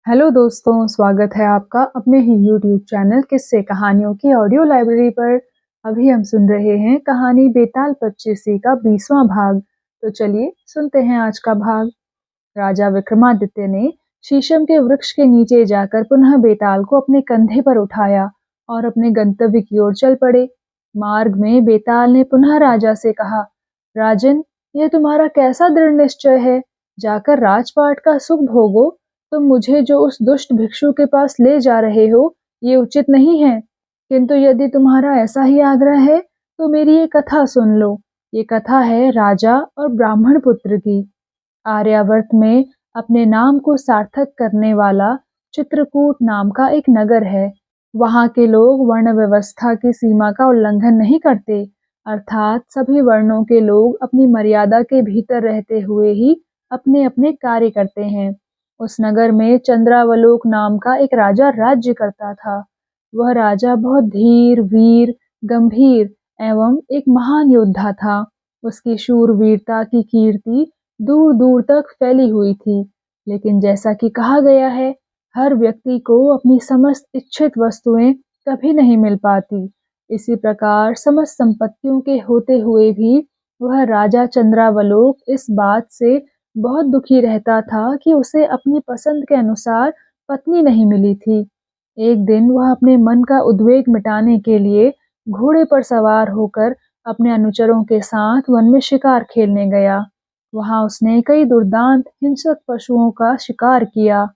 Hello दोस्तों, स्वागत है आपका अपने ही यूट्यूब चैनल किस्से कहानियों की ऑडियो लाइब्रेरी पर। अभी हम सुन रहे हैं कहानी बेताल पच्चीसी का 20वां भाग। तो चलिए सुनते हैं आज का भाग। राजा विक्रमादित्य ने शीशम के वृक्ष के नीचे जाकर पुनः बेताल को अपने कंधे पर उठाया और अपने गंतव्य की ओर चल पड़े। मार्ग में बेताल ने पुनः राजा से कहा, राजन, यह तुम्हारा कैसा दृढ़ निश्चय है? जाकर राजपाट का सुख भोगो। तुम मुझे जो उस दुष्ट भिक्षु के पास ले जा रहे हो, ये उचित नहीं है। किंतु यदि तुम्हारा ऐसा ही आग्रह है तो मेरी ये कथा सुन लो। ये कथा है राजा और ब्राह्मण पुत्र की। आर्यावर्त में अपने नाम को सार्थक करने वाला चित्रकूट नाम का एक नगर है। वहाँ के लोग वर्ण व्यवस्था की सीमा का उल्लंघन नहीं करते, अर्थात सभी वर्णों के लोग अपनी मर्यादा के भीतर रहते हुए ही अपने अपने कार्य करते हैं। उस नगर में चंद्रावलोक नाम का एक राजा राज्य करता था। वह राजा बहुत धीर, वीर, गंभीर एवं एक महान योद्धा था। उसकी शूरवीरता की कीर्ति दूर दूर तक फैली हुई थी। लेकिन जैसा कि कहा गया है, हर व्यक्ति को अपनी समस्त इच्छित वस्तुएं कभी नहीं मिल पाती। इसी प्रकार समस्त संपत्तियों के होते हुए भी वह राजा चंद्रावलोक इस बात से बहुत दुखी रहता था कि उसे अपनी पसंद के अनुसार पत्नी नहीं मिली थी। एक दिन वह अपने मन का उद्वेग मिटाने के लिए घोड़े पर सवार होकर अपने अनुचरों के साथ वन में शिकार खेलने गया। वहां उसने कई दुर्दांत हिंसक पशुओं का शिकार किया।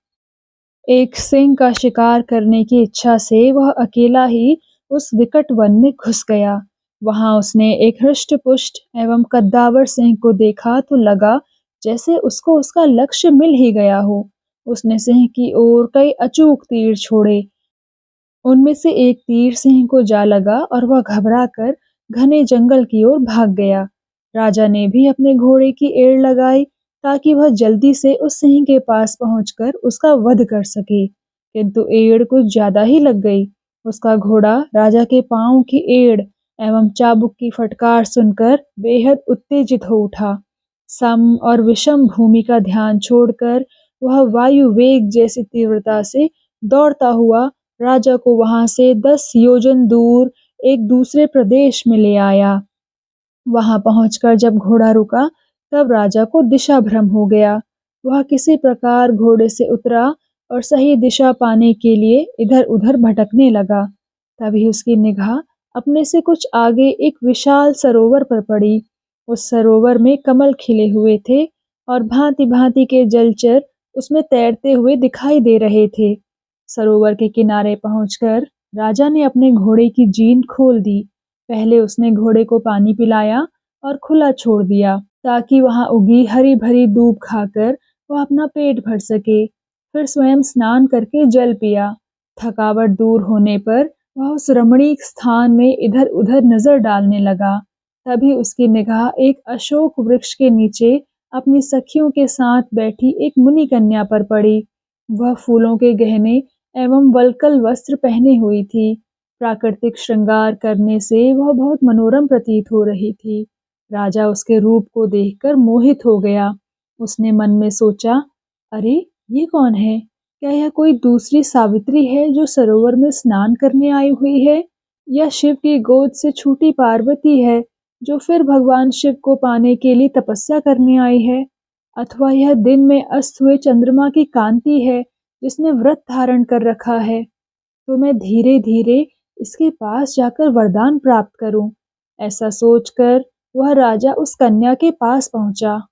एक सिंह का शिकार करने की इच्छा से वह अकेला ही उस विकट वन में घुस गया। वहां उसने एक हृष्ट-पुष्ट एवं कद्दावर सिंह को देखा तो लगा जैसे उसको उसका लक्ष्य मिल ही गया हो। उसने सिंह की ओर कई अचूक तीर छोड़े। उनमें से एक तीर सिंह को जा लगा और वह घबराकर घने जंगल की ओर भाग गया। राजा ने भी अपने घोड़े की एड़ लगाई ताकि वह जल्दी से उस सिंह के पास पहुंचकर उसका वध कर सके, किंतु एड़ कुछ ज्यादा ही लग गई। उसका घोड़ा राजा के पांव की एड़ एवं चाबुक की फटकार सुनकर बेहद उत्तेजित हो उठा। सम और विषम भूमि का ध्यान छोड़कर वह वायु वेग जैसी तीव्रता से दौड़ता हुआ राजा को वहां से 10 योजन दूर एक दूसरे प्रदेश में ले आया। वहां पहुंचकर जब घोड़ा रुका तब राजा को दिशा भ्रम हो गया। वह किसी प्रकार घोड़े से उतरा और सही दिशा पाने के लिए इधर उधर भटकने लगा। तभी उसकी निगाह अपने से कुछ आगे एक विशाल सरोवर पर पड़ी। उस सरोवर में कमल खिले हुए थे और भांति भांति के जलचर उसमें तैरते हुए दिखाई दे रहे थे। सरोवर के किनारे पहुंचकर राजा ने अपने घोड़े की जीन खोल दी। पहले उसने घोड़े को पानी पिलाया और खुला छोड़ दिया ताकि वहां उगी हरी भरी दूब खाकर वह अपना पेट भर सके। फिर स्वयं स्नान करके जल पिया। थकावट दूर होने पर वह उस रमणीक स्थान में इधर उधर नजर डालने लगा। तभी उसकी निगाह एक अशोक वृक्ष के नीचे अपनी सखियों के साथ बैठी एक मुनि कन्या पर पड़ी। वह फूलों के गहने एवं वल्कल वस्त्र पहने हुई थी। प्राकृतिक श्रृंगार करने से वह बहुत मनोरम प्रतीत हो रही थी। राजा उसके रूप को देखकर मोहित हो गया। उसने मन में सोचा, अरे ये कौन है? क्या यह कोई दूसरी सावित्री है जो सरोवर में स्नान करने आई हुई है, या शिव की गोद से छूटी पार्वती है जो फिर भगवान शिव को पाने के लिए तपस्या करने आई है, अथवा यह दिन में अस्त हुए चंद्रमा की कांति है जिसने व्रत धारण कर रखा है। तो मैं धीरे धीरे इसके पास जाकर वरदान प्राप्त करूं। ऐसा सोचकर वह राजा उस कन्या के पास पहुंचा।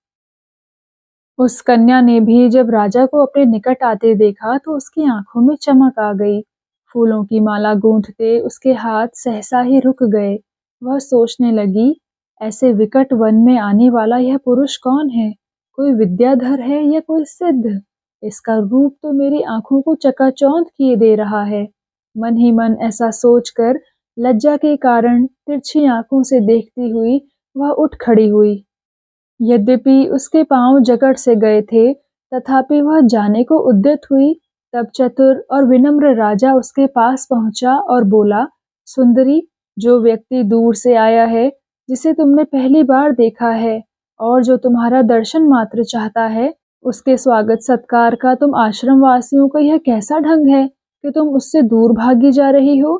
उस कन्या ने भी जब राजा को अपने निकट आते देखा तो उसकी आंखों में चमक आ गई। फूलों की माला गूंथते उसके हाथ सहसा ही रुक गए। वह सोचने लगी, ऐसे विकट वन में आने वाला यह पुरुष कौन है? कोई विद्याधर है या कोई सिद्ध? इसका रूप तो मेरी आंखों को चकाचौंध किए दे रहा है। मन ही मन ऐसा सोचकर लज्जा के कारण तिरछी आंखों से देखती हुई वह उठ खड़ी हुई। यद्यपि उसके पांव जकड़ से गए थे, तथापि वह जाने को उद्यत हुई। तब चतुर और विनम्र राजा उसके पास पहुंचा और बोला, सुंदरी, जो व्यक्ति दूर से आया है, जिसे तुमने पहली बार देखा है और जो तुम्हारा दर्शन मात्र चाहता है, उसके स्वागत सत्कार का तुम आश्रम वासियों का यह कैसा ढंग है कि तुम उससे दूर भागी जा रही हो?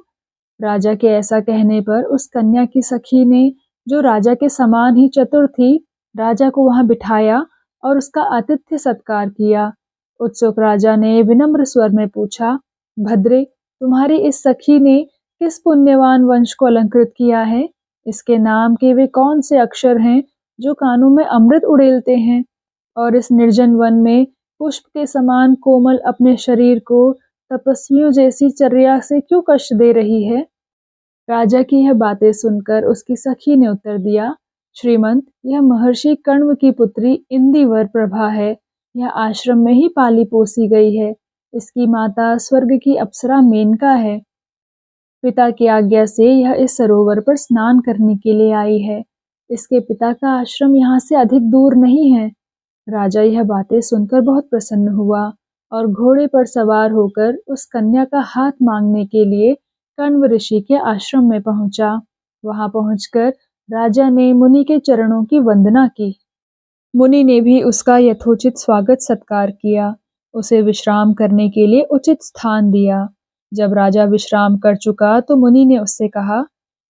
राजा के ऐसा कहने पर उस कन्या की सखी ने, जो राजा के समान ही चतुर थी, राजा को वहां बिठाया और उसका आतिथ्य सत्कार किया। उत्सुक राजा ने विनम्र स्वर में पूछा, भद्रे, तुम्हारी इस सखी ने किस पुण्यवान वंश को अलंकृत किया है? इसके नाम के वे कौन से अक्षर हैं जो कानों में अमृत उड़ेलते हैं और इस निर्जन वन में पुष्प के समान कोमल अपने शरीर को तपस्वियों जैसी चर्या से क्यों कष्ट दे रही है? राजा की यह बातें सुनकर उसकी सखी ने उत्तर दिया, श्रीमंत, यह महर्षि कण्व की पुत्री इंदिवर प्रभा है। यह आश्रम में ही पाली पोसी गई है। इसकी माता स्वर्ग की अप्सरा मेनका है। पिता की आज्ञा से यह इस सरोवर पर स्नान करने के लिए आई है। इसके पिता का आश्रम यहाँ से अधिक दूर नहीं है। राजा यह बातें सुनकर बहुत प्रसन्न हुआ और घोड़े पर सवार होकर उस कन्या का हाथ मांगने के लिए कण्व ऋषि के आश्रम में पहुंचा। वहां पहुंचकर राजा ने मुनि के चरणों की वंदना की। मुनि ने भी उसका यथोचित स्वागत सत्कार किया, उसे विश्राम करने के लिए उचित स्थान दिया। जब राजा विश्राम कर चुका तो मुनि ने उससे कहा,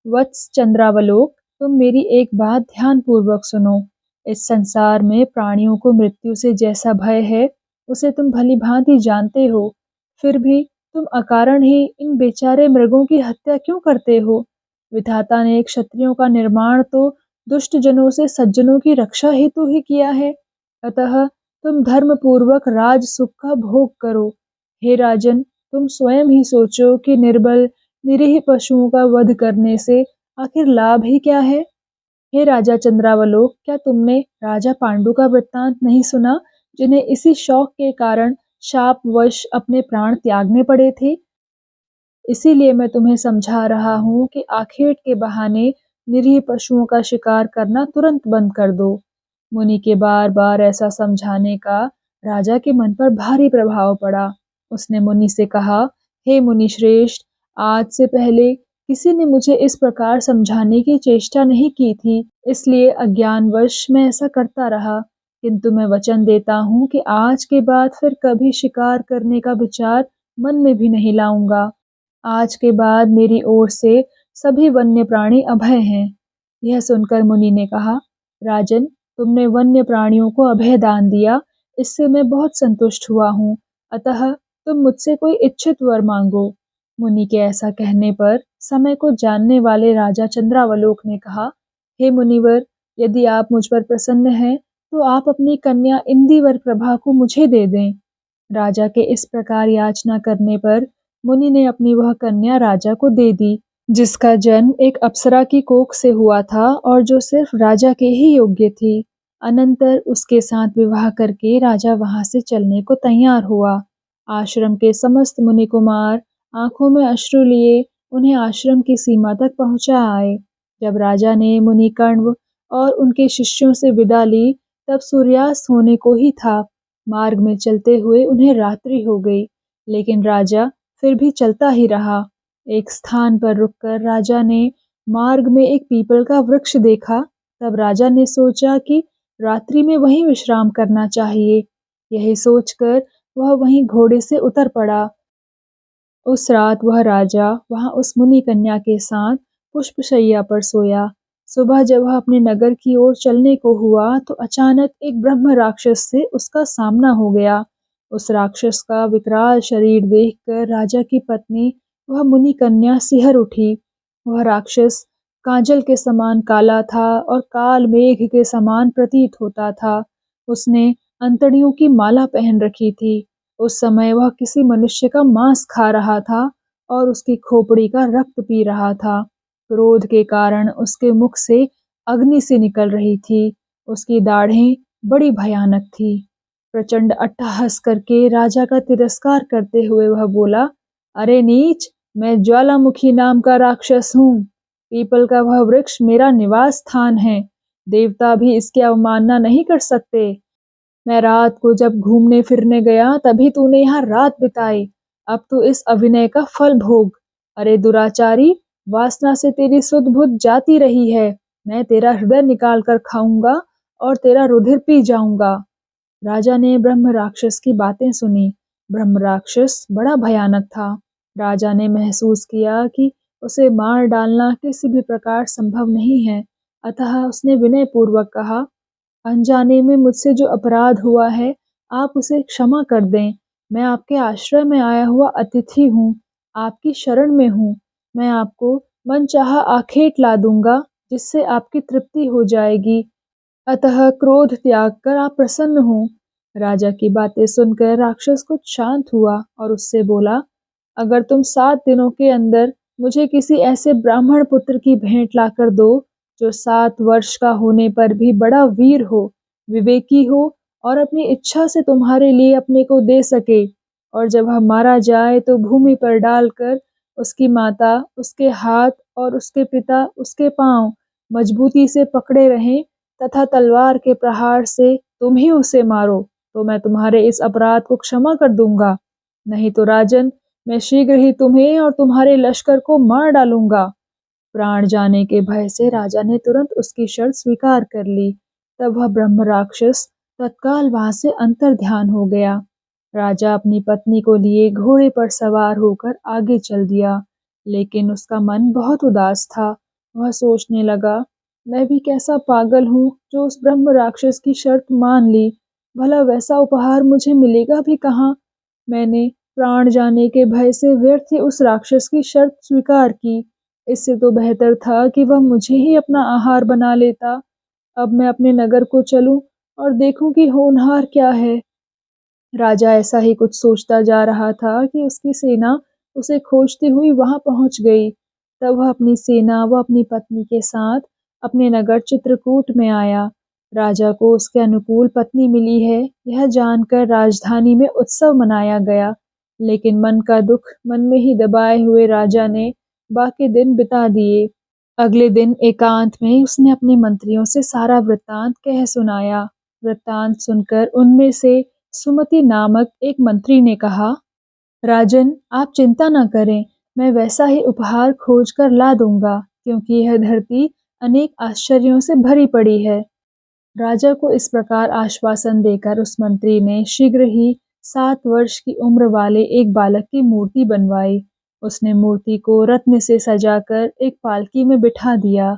वत्स चंद्रावलोक, तुम मेरी एक बात ध्यान पूर्वक सुनो। इस संसार में प्राणियों को मृत्यु से जैसा भय है, उसे तुम भली भांति जानते हो। फिर भी तुम अकारण ही इन बेचारे मृगों की हत्या क्यों करते हो? विधाता ने क्षत्रियों का निर्माण तो दुष्ट जनों से सज्जनों की रक्षा हेतु ही किया है। अतः तुम धर्म पूर्वक राज सुख का भोग करो। हे राजन, तुम स्वयं ही सोचो कि निर्बल निरीह पशुओं का वध करने से आखिर लाभ ही क्या है? हे राजा चंद्रावलोक, क्या तुमने राजा पांडु का वृत्तांत नहीं सुना, जिन्हें इसी शौक के कारण शापवश अपने प्राण त्यागने पड़े थे? इसीलिए मैं तुम्हें समझा रहा हूँ कि आखेट के बहाने निरीह पशुओं का शिकार करना तुरंत बंद कर दो। मुनि के बार बार ऐसा समझाने का राजा के मन पर भारी प्रभाव पड़ा। उसने मुनि से कहा, हे मुनि श्रेष्ठ, आज से पहले किसी ने मुझे इस प्रकार समझाने की चेष्टा नहीं की थी, इसलिए अज्ञानवश मैं ऐसा करता रहा। किंतु मैं वचन देता हूँ कि आज के बाद फिर कभी शिकार करने का विचार मन में भी नहीं लाऊंगा। आज के बाद मेरी ओर से सभी वन्य प्राणी अभय हैं। यह सुनकर मुनि ने कहा, राजन, तुमने वन्य प्राणियों को अभय दान दिया, इससे मैं बहुत संतुष्ट हुआ हूँ। अतः तुम मुझसे कोई इच्छित वर मांगो। मुनि के ऐसा कहने पर समय को जानने वाले राजा चंद्रावलोक ने कहा, हे मुनिवर, यदि आप मुझ पर प्रसन्न हैं तो आप अपनी कन्या इंदिवर प्रभा को मुझे दे दें। राजा के इस प्रकार याचना करने पर मुनि ने अपनी वह कन्या राजा को दे दी, जिसका जन्म एक अप्सरा की कोख से हुआ था और जो सिर्फ राजा के ही योग्य थी। अनंतर उसके साथ विवाह करके राजा वहां से चलने को तैयार हुआ। आश्रम के समस्त मुनि कुमार आंखों में अश्रु लिए उन्हें आश्रम की सीमा तक पहुंचा आए। जब राजा ने मुनि कण्व और उनके शिष्यों से विदा ली, तब सूर्यास्त होने को ही था। मार्ग में चलते हुए उन्हें रात्रि हो गई, लेकिन राजा फिर भी चलता ही रहा। एक स्थान पर रुककर राजा ने मार्ग में एक पीपल का वृक्ष देखा। तब राजा ने सोचा कि रात्रि में वहीं विश्राम करना चाहिए। यही सोचकर वह वहीं घोड़े से उतर पड़ा। उस रात वह राजा वहां उस मुनि कन्या के साथ पुष्पशैया पर सोया। सुबह जब वह अपने नगर की ओर चलने को हुआ तो अचानक एक ब्रह्म राक्षस से उसका सामना हो गया। उस राक्षस का विकराल शरीर देखकर राजा की पत्नी, वह मुनि कन्या, सिहर उठी। वह राक्षस काजल के समान काला था और काल मेघ के समान प्रतीत होता था। उसने अंतड़ियों की माला पहन रखी थी। उस समय वह किसी मनुष्य का मांस खा रहा था और उसकी खोपड़ी का रक्त पी रहा था। क्रोध के कारण उसके मुख से अग्नि सी निकल रही थी। उसकी दाढ़ें बड़ी भयानक थी। प्रचंड अट्टहास करके राजा का तिरस्कार करते हुए वह बोला, अरे नीच, मैं ज्वालामुखी नाम का राक्षस हूँ। पीपल का वह वृक्ष मेरा निवास स्थान है। देवता भी इसकी अवमानना नहीं कर सकते। मैं रात को जब घूमने फिरने गया तभी तूने यहाँ रात बिताई। अब तू इस अभिनय का फल भोग। अरे दुराचारी, वासना से तेरी सुध बुध जाती रही है। मैं तेरा हृदय निकाल कर खाऊंगा और तेरा रुधिर पी जाऊंगा। राजा ने ब्रह्म राक्षस की बातें सुनी। ब्रह्म राक्षस बड़ा भयानक था। राजा ने महसूस किया कि उसे मार डालना किसी भी प्रकार संभव नहीं है। अतः उसने विनय पूर्वक कहा, अनजाने में मुझसे जो अपराध हुआ है, आप उसे क्षमा कर दें। मैं आपके आश्रय में आया हुआ अतिथि हूँ, आपकी शरण में हूँ। मैं आपको मनचाहा आखेट ला दूंगा, जिससे आपकी तृप्ति हो जाएगी। अतः क्रोध त्याग कर आप प्रसन्न हो। राजा की बातें सुनकर राक्षस कुछ शांत हुआ और उससे बोला, अगर तुम 7 दिनों के अंदर मुझे किसी ऐसे ब्राह्मण पुत्र की भेंट लाकर दो, जो 7 वर्ष का होने पर भी बड़ा वीर हो, विवेकी हो और अपनी इच्छा से तुम्हारे लिए अपने को दे सके, और जब वह मारा जाए तो भूमि पर डालकर उसकी माता, उसके हाथ और उसके पिता, उसके पांव मजबूती से पकड़े रहें तथा तलवार के प्रहार से तुम ही उसे मारो, तो मैं तुम्हारे इस अपराध को क्षमा कर दूंगा। नहीं तो राजन, मैं शीघ्र ही तुम्हें और तुम्हारे लश्कर को मार डालूंगा। प्राण जाने के भय से राजा ने तुरंत उसकी शर्त स्वीकार कर ली। तब वह ब्रह्म राक्षस तत्काल वहां से अंतर ध्यान हो गया। राजा अपनी पत्नी को लिए घोड़े पर सवार होकर आगे चल दिया, लेकिन उसका मन बहुत उदास था। वह सोचने लगा, मैं भी कैसा पागल हूँ जो उस ब्रह्म राक्षस की शर्त मान ली। भला वैसा उपहार मुझे मिलेगा भी कहाँ। मैंने प्राण जाने के भय से व्यर्थ ही उस राक्षस की शर्त स्वीकार की। इससे तो बेहतर था कि वह मुझे ही अपना आहार बना लेता। अब मैं अपने नगर को चलूं और देखूं कि होनहार क्या है। राजा ऐसा ही कुछ सोचता जा रहा था कि उसकी सेना उसे खोजती हुई वहां पहुंच गई। तब वह अपनी सेना व अपनी पत्नी के साथ अपने नगर चित्रकूट में आया। राजा को उसके अनुकूल पत्नी मिली है, यह जानकर राजधानी में उत्सव मनाया गया। लेकिन मन का दुख मन में ही दबाए हुए राजा ने बाकी दिन बिता दिए। अगले दिन एकांत में उसने अपने मंत्रियों से सारा वृत्तांत कह सुनाया। वृत्तांत सुनकर उनमें से सुमति नामक एक मंत्री ने कहा, राजन, आप चिंता न करें, मैं वैसा ही उपहार खोज कर ला दूंगा, क्योंकि यह धरती अनेक आश्चर्यों से भरी पड़ी है। राजा को इस प्रकार आश्वासन देकर उस मंत्री ने शीघ्र ही 7 वर्ष की उम्र वाले एक बालक की मूर्ति बनवाई। उसने मूर्ति को रत्न से सजाकर एक पालकी में बिठा दिया।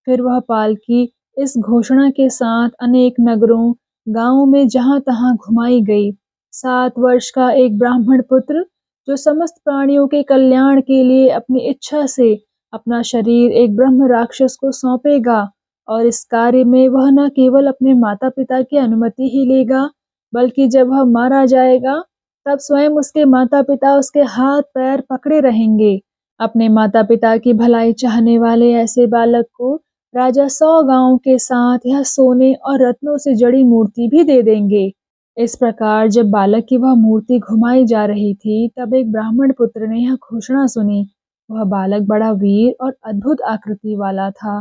फिर वह पालकी इस घोषणा के साथ अनेक नगरों, गांवों में जहां तहां घुमाई गई, 7 वर्ष का एक ब्राह्मण पुत्र, जो समस्त प्राणियों के कल्याण के लिए अपनी इच्छा से अपना शरीर एक ब्रह्म राक्षस को सौंपेगा, और इस कार्य में वह न केवल अपने माता पिता की अनुमति ही लेगा, बल्कि जब वह मारा जाएगा तब स्वयं उसके माता पिता उसके हाथ पैर पकड़े रहेंगे। अपने माता पिता की भलाई चाहने वाले ऐसे बालक को राजा 100 गांवों के साथ यह सोने और रत्नों से जड़ी मूर्ति भी दे देंगे। इस प्रकार जब बालक की वह मूर्ति घुमाई जा रही थी, तब एक ब्राह्मण पुत्र ने यह घोषणा सुनी। वह बालक बड़ा वीर और अद्भुत आकृति वाला था।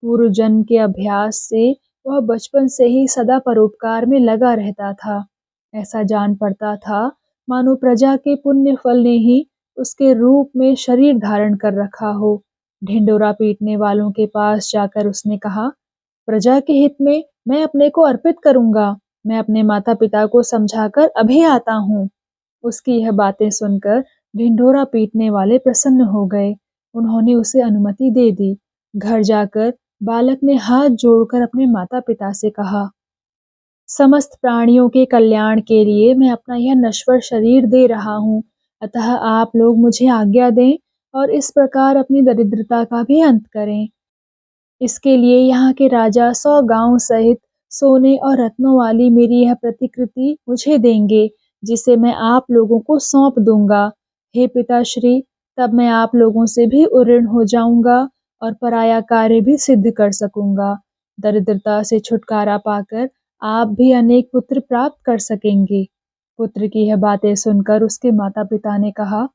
पूर्व जन्म के अभ्यास से वह बचपन से ही सदा परोपकार में लगा रहता था। ऐसा जान पड़ता था मानो प्रजा के पुण्य फल ने ही उसके रूप में शरीर धारण कर रखा हो। ढिंडोरा पीटने वालों के पास जाकर उसने कहा, प्रजा के हित में मैं अपने को अर्पित करूंगा। मैं अपने माता पिता को समझाकर अभी आता हूँ। उसकी यह बातें सुनकर ढिंढोरा पीटने वाले प्रसन्न हो गए। उन्होंने उसे अनुमति दे दी। घर जाकर बालक ने हाथ जोड़कर अपने माता पिता से कहा, समस्त प्राणियों के कल्याण के लिए मैं अपना यह नश्वर शरीर दे रहा हूँ। अतः आप लोग मुझे आज्ञा दें और इस प्रकार अपनी दरिद्रता का भी अंत करें। इसके लिए यहाँ के राजा 100 गांव सहित सोने और रत्नों वाली मेरी यह प्रतिकृति मुझे देंगे, जिसे मैं आप लोगों को सौंप दूंगा। हे पिताश्री, तब मैं आप लोगों से भी उऋण हो जाऊंगा और पराया कार्य भी सिद्ध कर सकूंगा। दरिद्रता से छुटकारा पाकर आप भी अनेक पुत्र प्राप्त कर सकेंगे। पुत्र की यह बातें सुनकर उसके माता पिता ने कहा,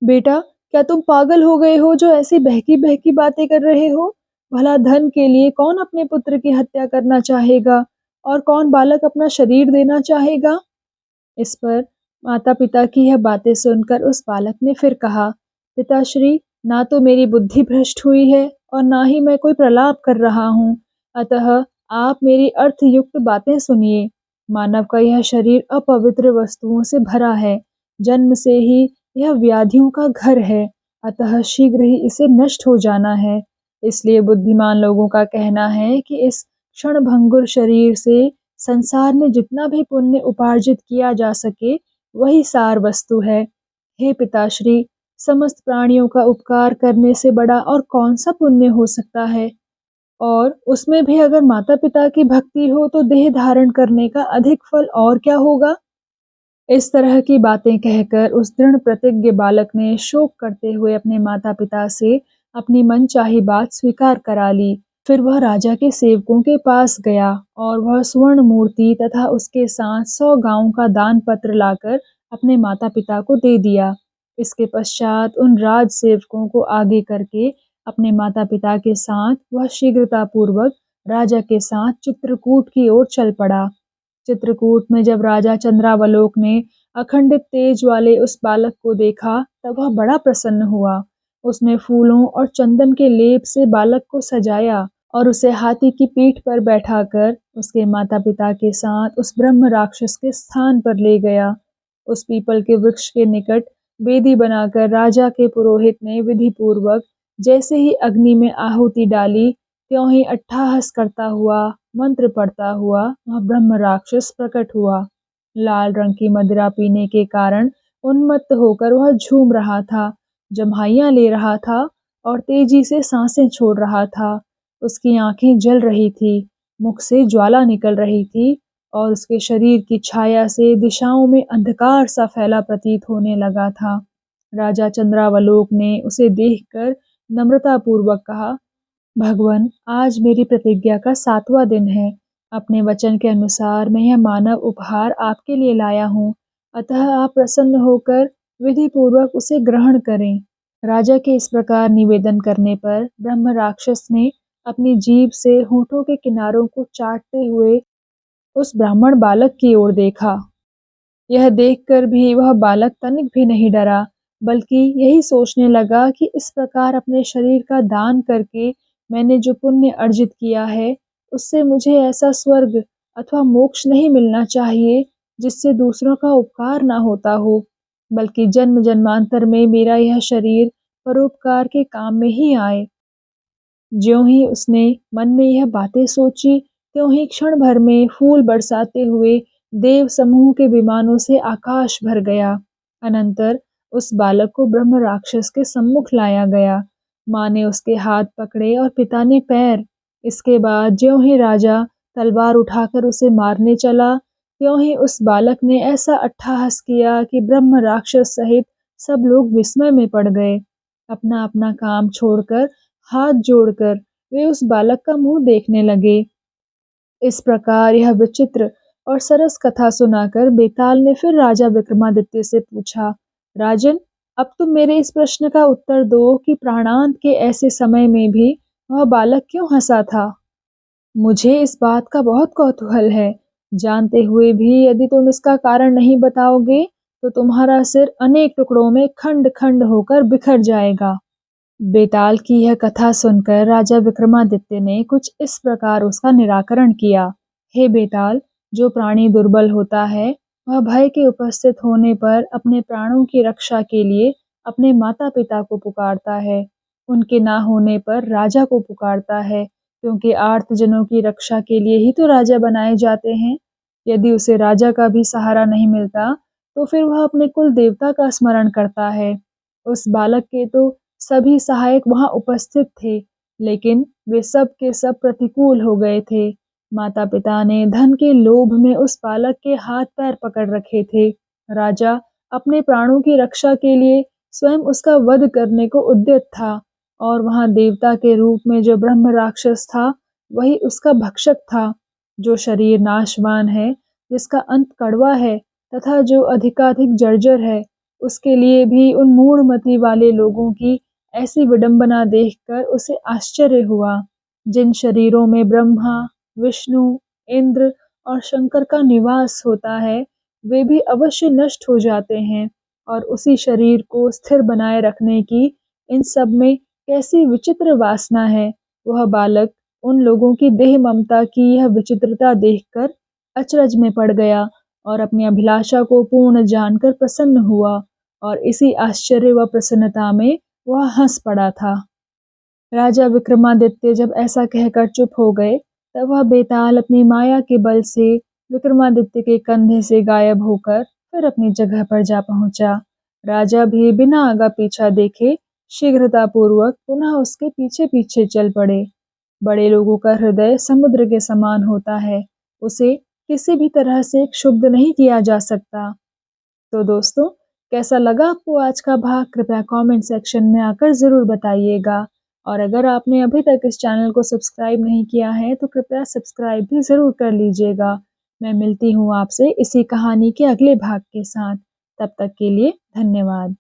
बेटा, क्या तुम पागल हो गए हो जो ऐसी बहकी बहकी बातें कर रहे हो? भला धन के लिए कौन अपने पुत्र की हत्या करना चाहेगा, और कौन बालक अपना शरीर देना चाहेगा? इस पर माता पिता की यह बातें सुनकर उस बालक ने फिर कहा, पिताश्री, ना तो मेरी बुद्धि भ्रष्ट हुई है और ना ही मैं कोई प्रलाप कर रहा हूँ। अतः आप मेरी अर्थयुक्त बातें सुनिए। मानव का यह शरीर अपवित्र वस्तुओं से भरा है, जन्म से ही यह व्याधियों का घर है, अतः शीघ्र ही इसे नष्ट हो जाना है। इसलिए बुद्धिमान लोगों का कहना है कि इस क्षणभंगुर शरीर से संसार में जितना भी पुण्य उपार्जित किया जा सके, वही सार वस्तु है। हे पिताश्री, समस्त प्राणियों का उपकार करने से बड़ा और कौन सा पुण्य हो सकता है? और उसमें भी अगर माता-पिता की भक्ति हो तो देह धारण करने का अधिक फल और क्या होगा? इस तरह की बातें कहकर उस दृढ़ प्रतिज्ञ बालक ने शोक करते हुए अपने माता-पिता से अपनी मनचाही बात स्वीकार करा ली। फिर वह राजा के सेवकों के पास गया और वह स्वर्ण मूर्ति तथा उसके साथ 100 गायों का दान पत्र लाकर अपने माता-पिता को दे दिया। इसके पश्चात उन राज सेवकों को आगे करके अपने माता-पिता के साथ वह शीघ्रतापूर्वक राजा के साथ चित्रकूट की ओर चल पड़ा। चित्रकूट में जब राजा चंद्रावलोक ने अखंडित तेज वाले उस बालक को देखा, तब वह बड़ा प्रसन्न हुआ। उसने फूलों और चंदन के लेप से बालक को सजाया और उसे हाथी की पीठ पर बैठाकर उसके माता-पिता के साथ उस ब्रह्म राक्षस के स्थान पर ले गया। उस पीपल के वृक्ष के निकट वेदी बनाकर राजा के पुरोहित ने विधि पूर्वक जैसे ही अग्नि में आहुति डाली, त्यों ही अट्टहास करता हुआ, मंत्र पढ़ता हुआ वह ब्रह्म राक्षस प्रकट हुआ। लाल रंग की मदिरा पीने के कारण उन्मत्त होकर वह झूम रहा था, जम्हाइयाँ ले रहा था और तेजी से सांसें छोड़ रहा था। उसकी आंखें जल रही थी, मुख से ज्वाला निकल रही थी और उसके शरीर की छाया से दिशाओं में अंधकार सा फैला प्रतीत होने लगा था। राजा चंद्रावलोक ने उसे देखकर नम्रतापूर्वक कहा, भगवन, आज मेरी प्रतिज्ञा का 7वां दिन है। अपने वचन के अनुसार मैं यह मानव उपहार आपके लिए लाया हूँ, अतः आप प्रसन्न होकर विधि पूर्वक उसे ग्रहण करें। राजा के इस प्रकार निवेदन करने पर ब्रह्म राक्षस ने अपनी जीभ से होठों के किनारों को चाटते हुए उस ब्राह्मण बालक की ओर देखा। यह देखकर भी वह बालक तनिक भी नहीं डरा, बल्कि यही सोचने लगा कि इस प्रकार अपने शरीर का दान करके मैंने जो पुण्य अर्जित किया है, उससे मुझे ऐसा स्वर्ग अथवा मोक्ष नहीं मिलना चाहिए, जिससे दूसरों का उपकार ना होता हो, बल्कि जन्म जन्मांतर में मेरा यह शरीर परोपकार के काम में ही आए। ज्यों ही उसने मन में यह बातें सोची, त्यों ही क्षण भर में फूल बरसाते हुए देव समूह के विमानों से आकाश भर गया। अनंतर उस बालक को ब्रह्म राक्षस के सम्मुख लाया गया। माँ ने उसके हाथ पकड़े और पिता ने पैर। इसके बाद ज्यों ही राजा तलवार उठाकर उसे मारने चला, त्यों ही उस बालक ने ऐसा अट्टहास किया कि ब्रह्म राक्षस सहित सब लोग विस्मय में पड़ गए। अपना अपना काम छोड़कर, हाथ जोड़कर वे उस बालक का मुंह देखने लगे। इस प्रकार यह विचित्र और सरस कथा सुनाकर बेताल ने फिर राजा विक्रमादित्य से पूछा, राजन, अब तुम मेरे इस प्रश्न का उत्तर दो कि प्राणांत के ऐसे समय में भी वह बालक क्यों हंसा था? मुझे इस बात का बहुत कौतूहल है। जानते हुए भी यदि तुम इसका कारण नहीं बताओगे, तो तुम्हारा सिर अनेक टुकड़ों में खंड खंड होकर बिखर जाएगा। बेताल की यह कथा सुनकर राजा विक्रमादित्य ने कुछ इस प्रकार उसका निराकरण किया। हे बेताल, जो प्राणी दुर्बल होता है, वह भय के उपस्थित होने पर अपने प्राणों की रक्षा के लिए अपने माता पिता को पुकारता है। उनके ना होने पर राजा को पुकारता है, क्योंकि आर्तजनों की रक्षा के लिए ही तो राजा बनाए जाते हैं। यदि उसे राजा का भी सहारा नहीं मिलता, तो फिर वह अपने कुल देवता का स्मरण करता है। उस बालक के तो सभी सहायक वहां उपस्थित थे, लेकिन वे सब के सब प्रतिकूल हो गए थे। माता पिता ने धन के लोभ में उस बालक के हाथ पैर पकड़ रखे थे। राजा अपने प्राणों की रक्षा के लिए स्वयं उसका वध करने को उद्यत था, और वहां देवता के रूप में जो ब्रह्म राक्षस था, वही उसका भक्षक था। जो शरीर नाशवान है, जिसका अंत कड़वा है तथा जो अधिकाधिक जर्जर है, उसके लिए भी उन मूढ़मति वाले लोगों की ऐसी विडंबना देखकर उसे आश्चर्य हुआ। जिन शरीरों में ब्रह्मा, विष्णु, इंद्र और शंकर का निवास होता है, वे भी अवश्य नष्ट हो जाते हैं, और उसी शरीर को स्थिर बनाए रखने की इन सब में कैसी विचित्र वासना है। वह बालक उन लोगों की देह ममता की यह विचित्रता देखकर अचरज में पड़ गया और अपनी अभिलाषा को पूर्ण जानकर प्रसन्न हुआ, और इसी आश्चर्य व प्रसन्नता में वह हंस पड़ा था। राजा विक्रमादित्य जब ऐसा कहकर चुप हो गए, तब वह बेताल अपनी माया के बल से विक्रमादित्य के कंधे से गायब होकर फिर अपनी जगह पर जा पहुंचा। राजा भी बिना आगा पीछा देखे शीघ्रतापूर्वक पुनः उसके पीछे पीछे चल पड़े। बड़े लोगों का हृदय समुद्र के समान होता है, उसे किसी भी तरह से क्षुब्ध नहीं किया जा सकता। तो दोस्तों, कैसा लगा आपको आज का भाग? कृपया कमेंट सेक्शन में आकर ज़रूर बताइएगा। और अगर आपने अभी तक इस चैनल को सब्सक्राइब नहीं किया है तो कृपया सब्सक्राइब भी ज़रूर कर लीजिएगा। मैं मिलती हूँ आपसे इसी कहानी के अगले भाग के साथ। तब तक के लिए धन्यवाद।